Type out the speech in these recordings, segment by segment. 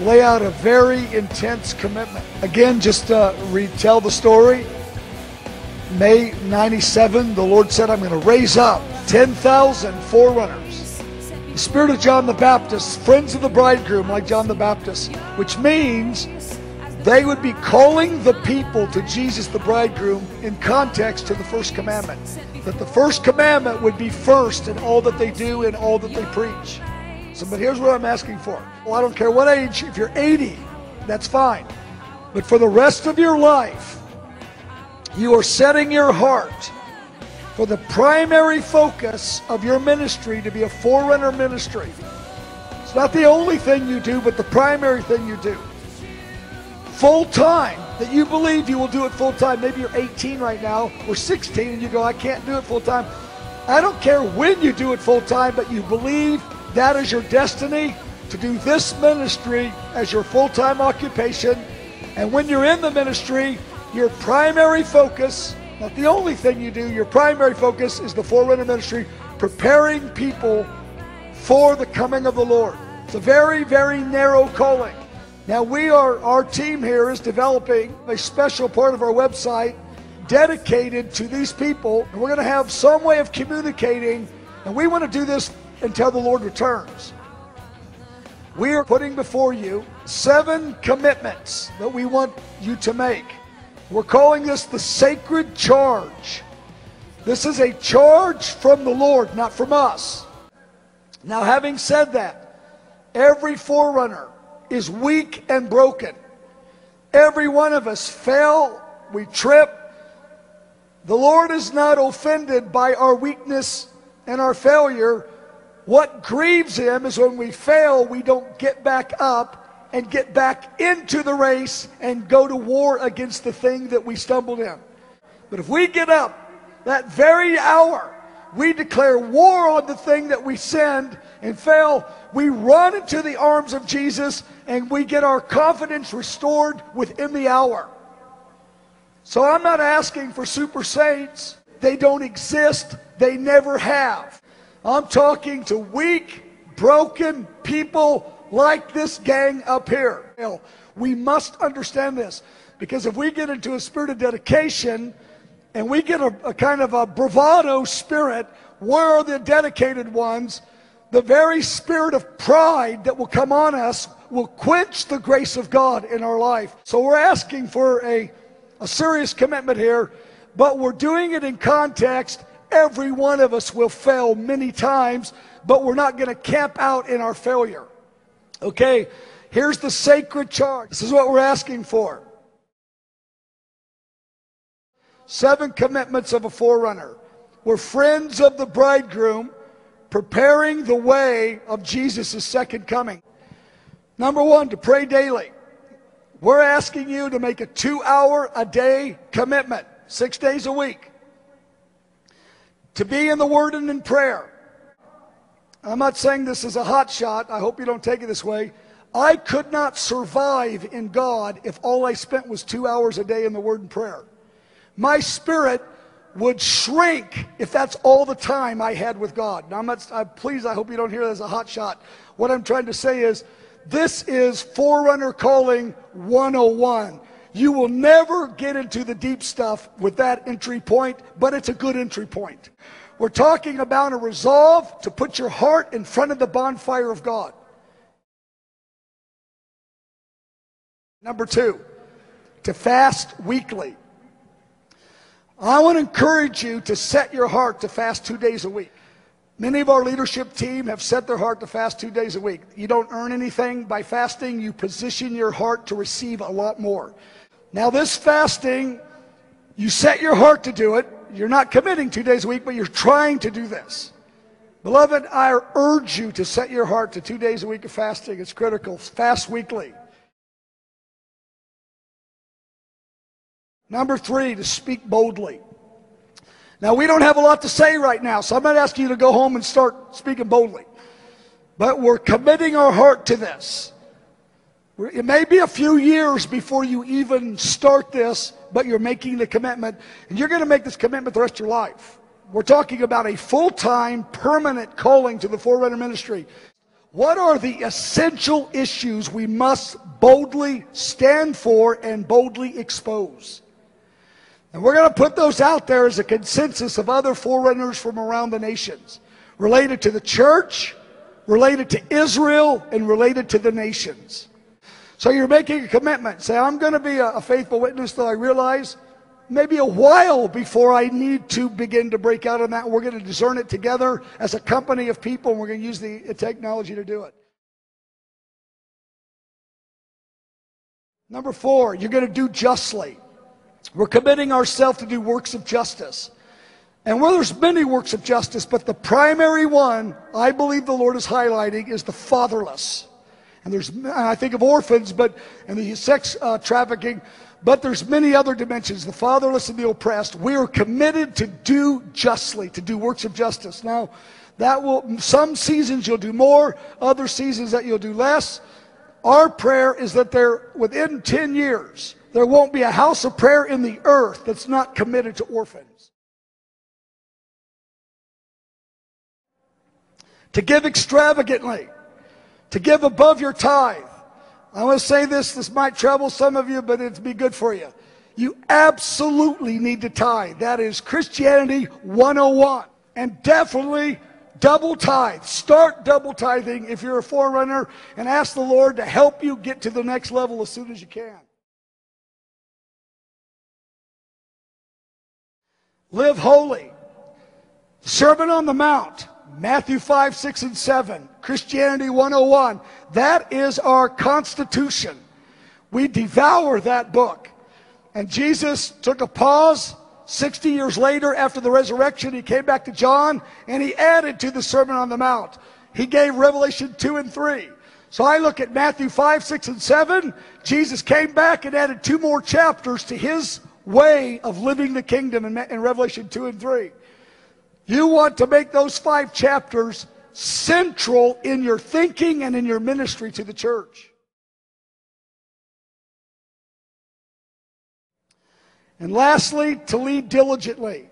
lay out a very intense commitment. Again, just to retell the story, May 97, the Lord said, I'm going to raise up 10,000 forerunners. The spirit of John the Baptist, friends of the bridegroom like John the Baptist, which means they would be calling the people to Jesus the bridegroom in context to the first commandment. That the first commandment would be first in all that they do and all that they preach. So, but here's what I'm asking for. Well, I don't care what age, if you're 80, that's fine. But for the rest of your life, you are setting your heart for the primary focus of your ministry to be a forerunner ministry. It's not the only thing you do, but the primary thing you do. Full time, that you believe you will do it full time. Maybe you're 18 right now, or 16, and you go, I can't do it full time. I don't care when you do it full time, but you believe that is your destiny, to do this ministry as your full-time occupation. And when you're in the ministry, your primary focus, not the only thing you do, your primary focus is the forerunner ministry, preparing people for the coming of the Lord. It's a very, very narrow calling. Now our team here is developing a special part of our website dedicated to these people. And we're going to have some way of communicating, and we want to do this until the Lord returns. We are putting before you 7 commitments that we want you to make. We're calling this the sacred charge. This is a charge from the Lord, not from us. Now, having said that, every forerunner is weak and broken. Every one of us fail, we trip. The Lord is not offended by our weakness and our failure. What grieves Him is when we fail, we don't get back up and get back into the race and go to war against the thing that we stumbled in. But if we get up that very hour, we declare war on the thing that we sinned and fail, we run into the arms of Jesus and we get our confidence restored within the hour. So I'm not asking for super saints. They don't exist. They never have. I'm talking to weak, broken people like this gang up here. We must understand this, because if we get into a spirit of dedication and we get a kind of a bravado spirit, where are the dedicated ones? The very spirit of pride that will come on us will quench the grace of God in our life. So we're asking for a serious commitment here, but we're doing it in context. Every one of us will fail many times, but we're not going to camp out in our failure. Okay, here's the sacred charge. This is what we're asking for. 7 commitments of a forerunner. We're friends of the bridegroom, preparing the way of Jesus' second coming. Number 1, to pray daily. We're asking you to make a 2-hour-a-day commitment, 6 days a week, to be in the Word and in prayer. I'm not saying this is a hot shot. I hope you don't take it this way. I could not survive in God if all I spent was 2 hours a day in the Word and prayer. My spirit would shrink if that's all the time I had with God. Now, please, I hope you don't hear that as a hot shot. What I'm trying to say is, this is Forerunner Calling 101. You will never get into the deep stuff with that entry point, but it's a good entry point. We're talking about a resolve to put your heart in front of the bonfire of God. Number 2, to fast weekly. I want to encourage you to set your heart to fast 2 days a week. Many of our leadership team have set their heart to fast 2 days a week. You don't earn anything by fasting. You position your heart to receive a lot more. Now, this fasting, you set your heart to do it. You're not committing 2 days a week, but you're trying to do this. Beloved, I urge you to set your heart to 2 days a week of fasting. It's critical. Fast weekly. Number 3, to speak boldly. Now, we don't have a lot to say right now, so I'm not asking you to go home and start speaking boldly. But we're committing our heart to this. It may be a few years before you even start this, but you're making the commitment. And you're going to make this commitment the rest of your life. We're talking about a full-time, permanent calling to the Forerunner ministry. What are the essential issues we must boldly stand for and boldly expose? And we're going to put those out there as a consensus of other forerunners from around the nations, related to the church, related to Israel, and related to the nations. So you're making a commitment. Say, I'm going to be a faithful witness till I realize maybe a while before I need to begin to break out on that. We're going to discern it together as a company of people, and we're going to use the technology to do it. Number 4, you're going to do justly. We're committing ourselves to do works of justice. And well, there's many works of justice, but the primary one I believe the Lord is highlighting is the fatherless. And I think of orphans, and the sex trafficking, but there's many other dimensions, the fatherless and the oppressed. We are committed to do justly, to do works of justice. Now, some seasons you'll do more, other seasons that you'll do less. Our prayer is that within 10 years, there won't be a house of prayer in the earth that's not committed to orphans. To give extravagantly, to give above your tithe. I want to say this might trouble some of you, but it'd be good for you. You absolutely need to tithe. That is Christianity 101. And definitely double tithe. Start double tithing if you're a forerunner, and ask the Lord to help you get to the next level as soon as you can. Live holy. Sermon on the Mount. Matthew 5, 6, and 7, Christianity 101. That is our constitution. We devour that book. And Jesus took a pause. 60 years later, after the resurrection, he came back to John, and he added to the Sermon on the Mount. He gave Revelation 2 and 3. So I look at Matthew 5, 6, and 7. Jesus came back and added 2 more chapters to his way of living the kingdom in Revelation 2 and 3. You want to make those 5 chapters central in your thinking and in your ministry to the church. And lastly, to lead diligently.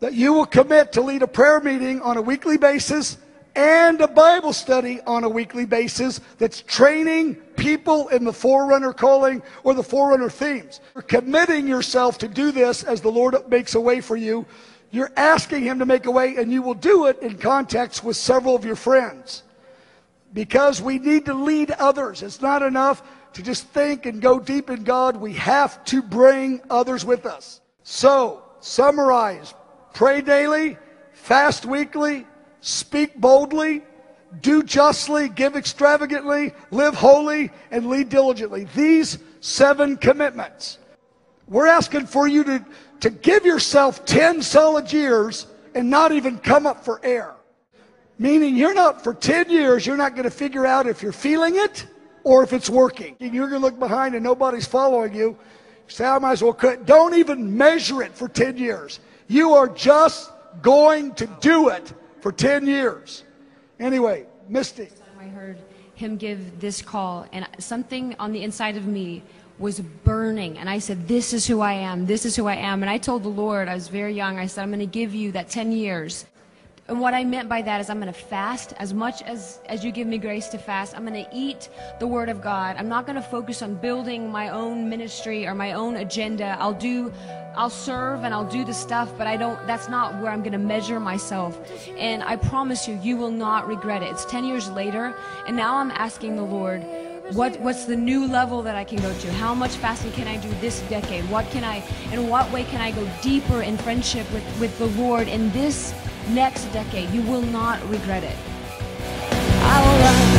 That you will commit to lead a prayer meeting on a weekly basis and a Bible study on a weekly basis that's training people in the forerunner calling or the forerunner themes. You're committing yourself to do this as the Lord makes a way for you. You're asking him to make a way, and you will do it in context with several of your friends. Because we need to lead others. It's not enough to just think and go deep in God. We have to bring others with us. So, summarize. Pray daily, fast weekly, speak boldly, do justly, give extravagantly, live holy, and lead diligently. These 7 commitments. We're asking for you to give yourself 10 solid years and not even come up for air. Meaning for 10 years, you're not going to figure out if you're feeling it or if it's working. You're going to look behind and nobody's following you. Say, I might as well quit. Don't even measure it for 10 years. You are just going to do it for 10 years. Anyway, Misty. I heard him give this call, and something on the inside of me was burning, and I said, this is who I am, this is who I am. And I told the Lord, I was very young, I said, I'm going to give you that 10 years. And what I meant by that is I'm going to fast as much as you give me grace to fast. I'm going to eat the Word of God. I'm not going to focus on building my own ministry or my own agenda. I'll serve and I'll do the stuff, but that's not where I'm going to measure myself. And I promise you, you will not regret it. It's 10 years later, and now I'm asking the Lord, what's the new level that I can go to? How much fasting can I do this decade? In what way can I go deeper in friendship with the Lord in this next decade? You will not regret it. I will run.